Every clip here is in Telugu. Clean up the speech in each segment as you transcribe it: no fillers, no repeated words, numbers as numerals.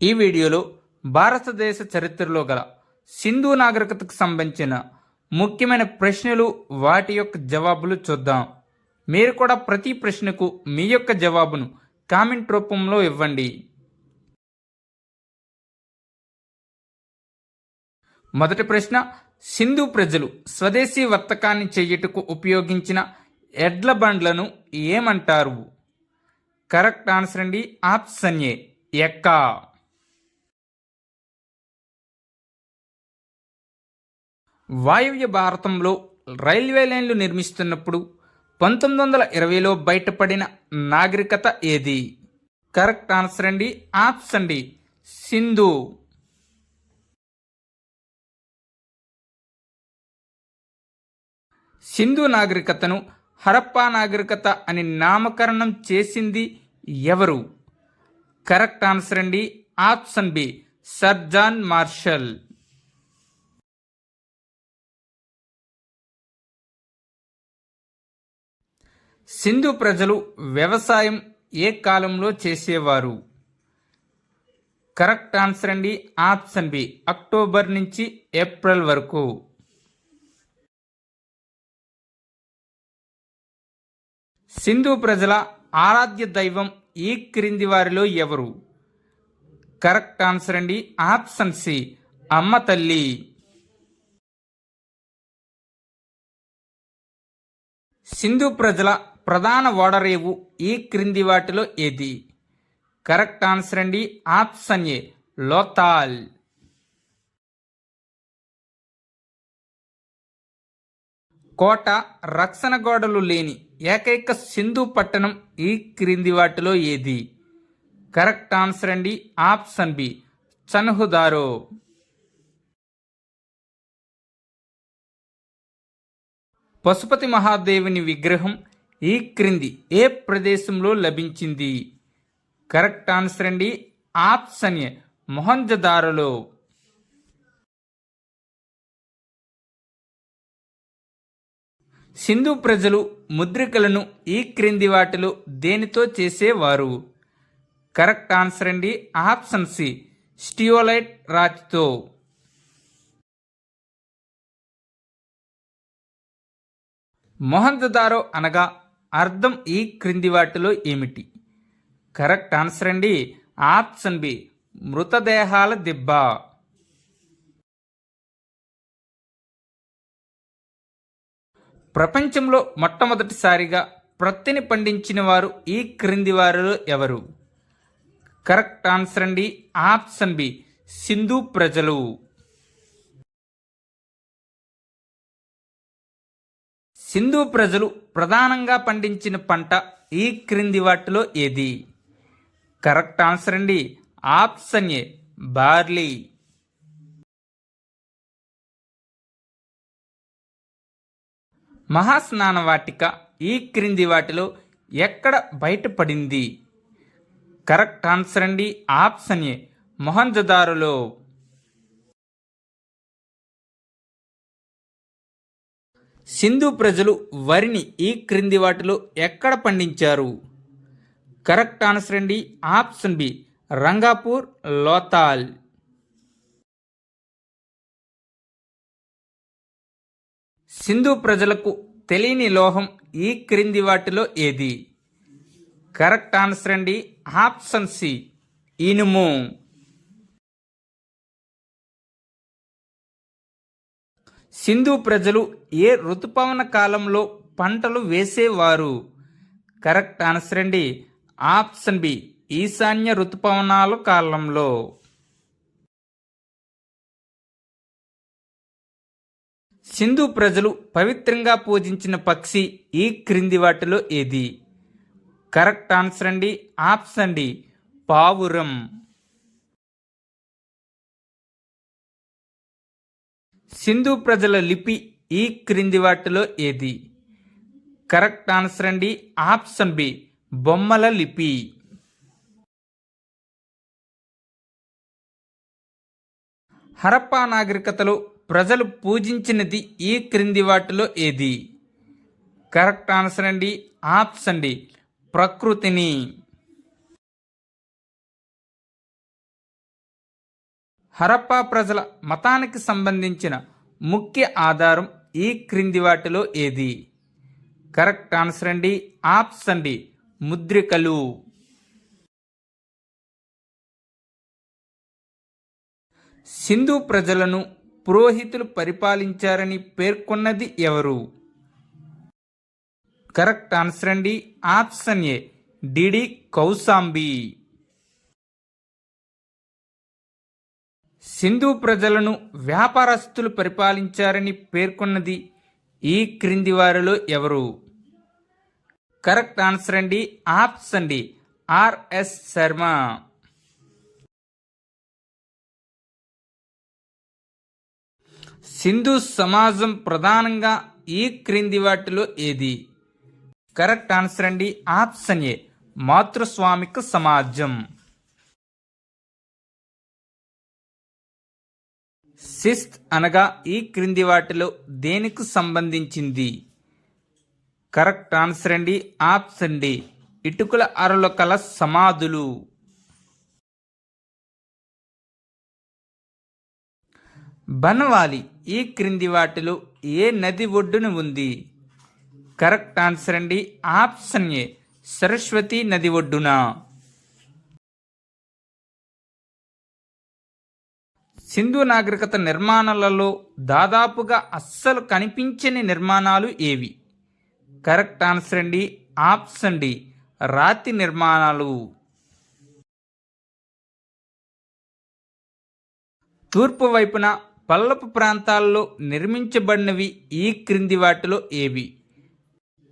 ఈ వీడియోలో భారతదేశ చరిత్రలో గల సింధు నాగరికతకు సంబంధించిన ముఖ్యమైన ప్రశ్నలు, వాటి యొక్క జవాబులు చూద్దాం. మీరు కూడా ప్రతి ప్రశ్నకు మీ యొక్క జవాబును కామెంట్ రూపంలో ఇవ్వండి. మొదటి ప్రశ్న, సింధు ప్రజలు స్వదేశీ వర్తకాన్ని చేయుటకు ఉపయోగించిన ఎడ్ల బండ్లను ఏమంటారు? కరెక్ట్ ఆన్సర్ అండి ఆప్షన్ ఏ, ఎక్క. వాయువ్య భారతంలో రైల్వే లైన్లు నిర్మిస్తున్నప్పుడు 1920లో బయటపడిన నాగరికత ఏది? కరెక్ట్ ఆన్సర్ అండి ఆప్షన్ డి, సింధు. సింధు నాగరికతను హరప్పా నాగరికత అని నామకరణం చేసింది ఎవరు? కరెక్ట్ ఆన్సర్ అండి option B, sir John Marshall. Sindhu ప్రజలు వ్యవసాయం ఏ కాలంలో చేసేవారు? కరెక్ట్ ఆన్సర్ అండి ఆప్షన్ బి, అక్టోబర్ నుంచి ఏప్రిల్ వరకు. సింధు ప్రజల ఆరాధ్య దైవం ఈ క్రింది వారిలో ఎవరు? కరెక్ట్ ఆన్సర్ అండి ఆప్షన్ సి, అమ్మ తల్లి. సింధు ప్రజల ప్రధాన ఓడరేవు ఈ క్రింది వాటిలో ఏది? కరెక్ట్ ఆన్సర్ అండి ఆప్షన్ ఏ, లోతాల్. కోట, రక్షణ గోడలు లేని ఏకైక సింధు పట్టణం ఈ క్రింది వాటిలో ఏది? కరెక్ట్ ఆన్సర్ అండి ఆప్షన్ బి, చన్హుదారో. పశుపతి మహాదేవుని విగ్రహం ఈ క్రింది ఏ ప్రదేశంలో లభించింది? కరెక్ట్ ఆన్సర్ అండి ఆప్షన్ ఏ, మొహంజదారోలో. సింధు ప్రజలు ముద్రికలను ఈ క్రింది వాటిలో దేనితో చేసేవారు? కరెక్ట్ ఆన్సర్ అండి ఆప్షన్ సి, స్టియోలైట్ రాతితో. మొహంజదారో అనగా అర్థం ఈ క్రింది వాటిలో ఏమిటి? కరెక్ట్ ఆన్సర్ అండి ఆప్షన్ బి, మృతదేహాల దిబ్బ. ప్రపంచంలో మొట్టమొదటిసారిగా ప్రత్తిని పండించిన వారు ఈ క్రింది వారిలో ఎవరు? కరెక్ట్ ఆన్సర్ అండి ఆప్షన్ బి, సింధు ప్రజలు. సింధు ప్రజలు ప్రధానంగా పండించిన పంట ఈ క్రింది వాటిలో ఏది? కరెక్ట్ ఆన్సర్ అండి ఆప్షన్ ఏ, బార్లీ. మహాస్నాన వాటిక ఈ క్రింది వాటిలో ఎక్కడ బయటపడింది? కరెక్ట్ ఆన్సర్ అండి ఆప్షన్ ఏ, మొహంజదారోలో. సింధు ప్రజలు వరిని ఈ క్రింది వాటిలో ఎక్కడ పండించారు? కరెక్ట్ ఆన్సర్ అండి ఆప్షన్ బి, రంగాపూర్, లోతాల్. సింధు ప్రజలకు తెలియని లోహం ఈ క్రింది వాటిలో ఏది? కరెక్ట్ ఆన్సర్ అండి ఆప్షన్ సి, ఇనుము. సింధు ప్రజలు ఏ ఋతుపవన కాలంలో పంటలు వేసేవారు? కరెక్ట్ ఆన్సర్ అండి ఆప్షన్ బి, ఈశాన్య ఋతుపవనాల కాలంలో. సింధు ప్రజలు పవిత్రంగా పూజించిన పక్షి ఈ క్రింది వాటిలో ఏది? కరెక్ట్ ఆన్సర్ అండి ఆప్షన్ డి, పావురం. సింధు ప్రజల లిపి ఈ క్రింది వాటిలో ఏది? కరెక్ట్ ఆన్సర్ అండి ఆప్షన్ బి, బొమ్మల లిపి. హరప్పా నాగరికతలో ప్రజలు పూజించినది ఈ క్రింది వాటిలో ఏది? కరెక్ట్ ఆన్సర్ అండి ఆప్షన్ డి, ప్రకృతిని. హరప్పా ప్రజల మతానికి సంబంధించిన ముఖ్య ఆధారం ఈ క్రింది వాటిలో ఏది? కరెక్ట్ ఆన్సర్ అండి ఆప్షన్ డి ముద్రికలు. సింధు ప్రజలను పురోహితులు పరిపాలించారని పేర్కొన్నది ఎవరు? కరెక్ట్ ఆన్సర్ అండి option A D D Kosambi. Sindhu ప్రజలను వ్యాపారస్తులు పరిపాలించారని పేర్కొన్నది ఈ క్రింది వారిలో ఎవరు? కరెక్ట్ ఆన్సర్ అండి option D R S Sharma. Sindhu సమాజం ప్రధానంగా ఈ క్రింది వాటిలో ఏది? కరెక్ట్ ఆన్సర్ అండి ఆప్షన్ ఏ మాతృస్వామిక సమాజం. శిస్త్ అనగా ఈ క్రింది వాటిలో దేనికి సంబంధించింది? కరెక్ట్ ఆన్సర్ అండి ఆప్షన్ డి ఇటుకల అరలు కల సమాధులు. బన్వాలి ఈ క్రింది వాటిలో ఏ నది ఒడ్డున ఉంది? కరెక్ట్ ఆన్సర్ అండి ఆప్షన్ ఏ సరస్వతి నది ఒడ్డున. సింధు నాగరికత నిర్మాణాలలో దాదాపుగా అస్సలు కనిపించని నిర్మాణాలు ఏవి? కరెక్ట్ ఆన్సర్ అండి ఆప్షన్ డి రాతి నిర్మాణాలు. తూర్పు వైపున పల్లపు ప్రాంతాల్లో నిర్మించబడినవి ఈ క్రింది వాటిలో ఏవి?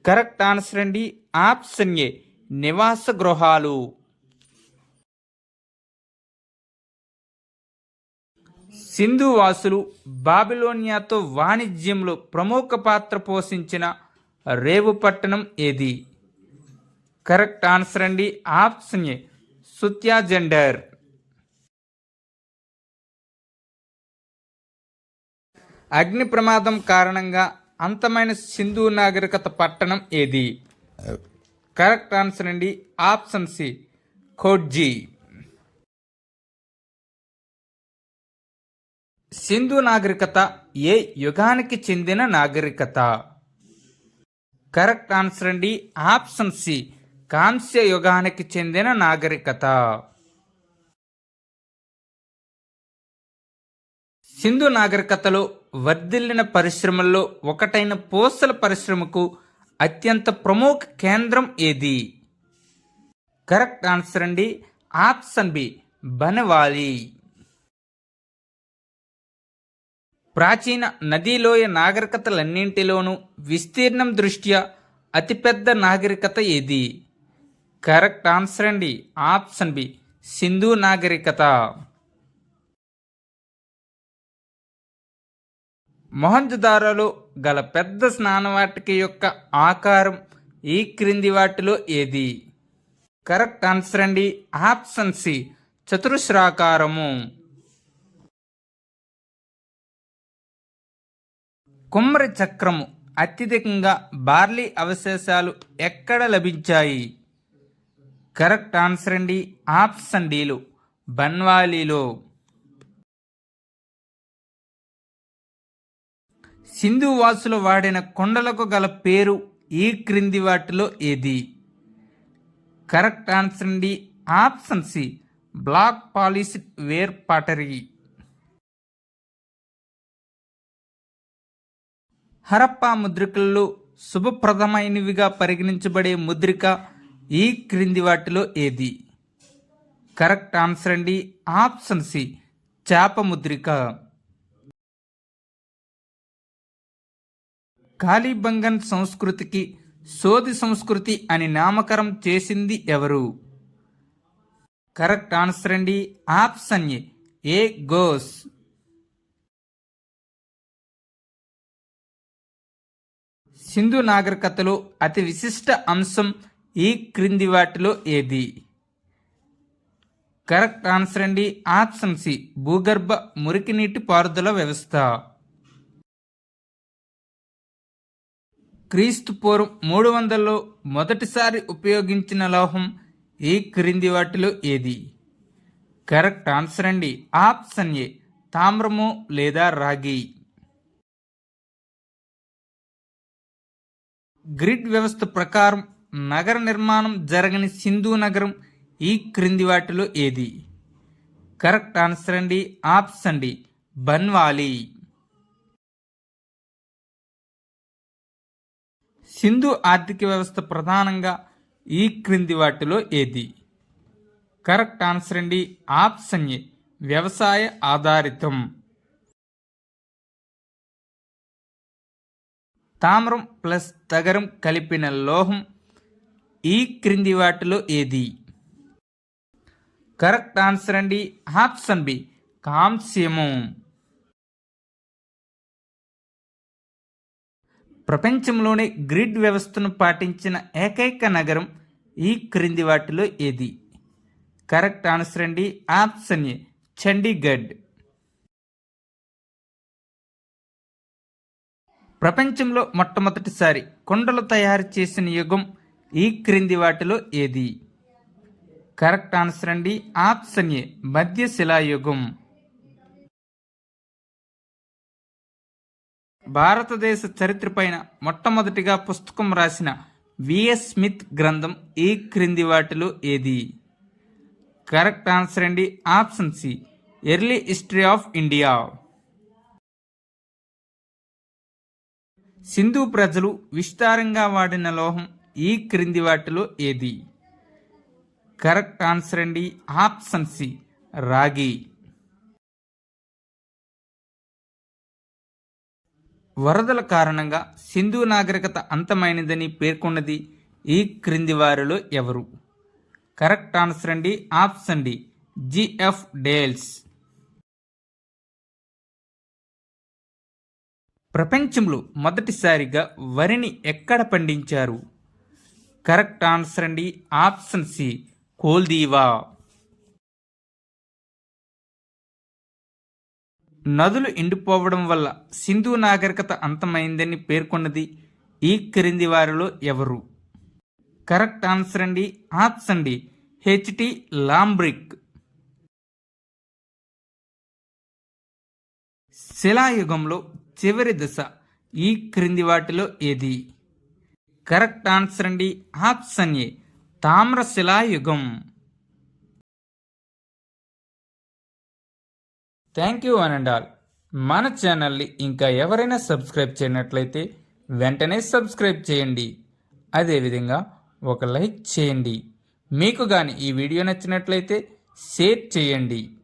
కరెక్ట్ ఆన్సర్ అండి ఆప్షన్ ఏ నివాస గృహాలు. సింధు వాసులు బాబిలోనియాతో వాణిజ్యంలో ప్రముఖ పాత్ర పోషించిన రేవు పట్టణం ఏది? కరెక్ట్ ఆన్సర్ అండి ఆప్షన్ ఏ సుత్యాజెండర్. అగ్ని ప్రమాదం కారణంగా అంతమైన సింధు నాగరికత పట్టణం ఏది? కరెక్ట్ ఆన్సర్ అండి ఆప్షన్ సి ఖోడ్జీ. సింధు నాగరికత ఏ యుగానికి చెందిన నాగరికత? కరెక్ట్ ఆన్సర్ అండి ఆప్షన్ సి కాంస్య యుగానికి చెందిన నాగరికత. సింధు నాగరికతలో వర్ధిల్లిన పరిశ్రమల్లో ఒకటైన పూసల పరిశ్రమకు అత్యంత ప్రముఖ కేంద్రం ఏది? కరెక్ట్ ఆన్సర్ అండి ఆప్షన్ బి బనవాలి. ప్రాచీన నదీలోయ నాగరికతలన్నింటిలోనూ విస్తీర్ణం దృష్ట్యా అతిపెద్ద నాగరికత ఏది? కరెక్ట్ ఆన్సర్ అండి ఆప్షన్ బి సింధు నాగరికత. మొహంజదారోలో గల పెద్ద స్నానవాటిక యొక్క ఆకారం ఈ క్రింది వాటిలో ఏది? కరెక్ట్ ఆన్సర్ అండి ఆప్షన్ సి చతురస్రాకారము. కుమ్మరి చక్రము అత్యధికంగా బార్లీ అవశేషాలు ఎక్కడ లభించాయి? కరెక్ట్ ఆన్సర్ అండి ఆప్షన్ డిలో బన్వాలీలో. సింధు వాసులు వాడిన కొండలకు గల పేరు ఈ క్రింది వాటిలో ఏది? కరెక్ట్ ఆన్సర్ అండి option C black polished ware pottery. Harappa ముద్రికల్లో శుభప్రదమైనవిగా పరిగణించబడే ముద్రిక ఈ క్రింది వాటిలో ఏది? కరెక్ట్ ఆన్సర్ అండి ఆప్షన్ సి చేప ముద్రిక. కాళీబంగన్ సంస్కృతికి సోది సంస్కృతి అని నామకరణం చేసింది ఎవరు? కరెక్ట్ ఆన్సర్ అండి ఆప్షన్ ఏ ఘోష్. సింధు నాగరికతలో అతి విశిష్ట అంశం ఈ క్రింది వాటిలో ఏది? కరెక్ట్ ఆన్సర్ అండి ఆప్షన్ సి భూగర్భ మురికినీటి పారుదల వ్యవస్థ. క్రీస్తు పూర్వం 300లో మొదటిసారి ఉపయోగించిన లోహం ఈ క్రింది వాటిలో ఏది? కరెక్ట్ ఆన్సర్ అండి. ఆప్షన్ ఏ తామ్రము లేదా రాగి. గ్రిడ్ వ్యవస్థ ప్రకారం నగర నిర్మాణం జరగని సింధు నగరం ఈ క్రింది వాటిలో ఏది? కరెక్ట్ ఆన్సర్ అండి. Option D Banawali. సింధు ఆర్థిక వ్యవస్థ ప్రధానంగా ఈ క్రింది వాటిలో ఏది? కరెక్ట్ ఆన్సర్ అండి. ఆప్షన్ ఏ వ్యవసాయ ఆధారితం. తామ్రం ప్లస్ తగరం కలిపిన లోహం ఈ క్రింది వాటిలో ఏది? కరెక్ట్ ఆన్సర్ అండి. ఆప్షన్ బి కాంస్యము. ప్రపంచంలోనే గ్రిడ్ వ్యవస్థను పాటించిన ఏకైక నగరం ఈ క్రింది వాటిలో ఏది? కరెక్ట్ ఆన్సర్ అండి. ఆప్షన్ ఏ చండీగఢ్. ప్రపంచంలో మొట్టమొదటిసారి కుండలు తయారు చేసిన యుగం ఈ క్రింది వాటిలో ఏది? కరెక్ట్ ఆన్సర్ అండి. ఆప్షన్ ఏ మధ్యశిలాయుగం. భారతదేశ చరిత్రపైన మొట్టమొదటిగా పుస్తకం రాసిన విఎస్ స్మిత్ గ్రంథం ఈ క్రింది వాటిలో ఏది? కరెక్ట్ ఆన్సర్ అండి. Option C early history of India. Sindhu ప్రజలు విస్తారంగా వాడిన లోహం ఈ క్రింది వాటిలో ఏది? కరెక్ట్ ఆన్సర్ అండి. ఆప్షన్ సి రాగి. వరదల కారణంగా సింధు నాగరికత అంతమైనదని పేర్కొన్నది ఈ క్రింది వారిలో ఎవరు? కరెక్ట్ ఆన్సర్ అండి. Option D GF Dales. ప్రపంచంలో మొదటిసారిగా వరిని ఎక్కడ పండించారు? కరెక్ట్ ఆన్సర్ అండి. Option C Koldihwa. నదులు ఎండిపోవడం వల్ల సింధు నాగరికత అంతమైందని పేర్కొన్నది ఈ క్రింది వారిలో ఎవరు? కరెక్ట్ ఆన్సర్ అండి. Option D HT Lambrick. శిలాయుగంలో చివరి దశ ఈ క్రింది వాటిలో ఏది? కరెక్ట్ ఆన్సర్ అండి. ఆప్షన్ ఏ తామ్రశిలాయుగం. Thank you one and all. మన ఛానల్ని ఇంకా ఎవరైనా సబ్స్క్రైబ్ చేయనట్లయితే వెంటనే సబ్స్క్రైబ్ చేయండి. అదేవిధంగా ఒక లైక్ చేయండి. మీకు కానీ ఈ వీడియో నచ్చినట్లయితే షేర్ చేయండి.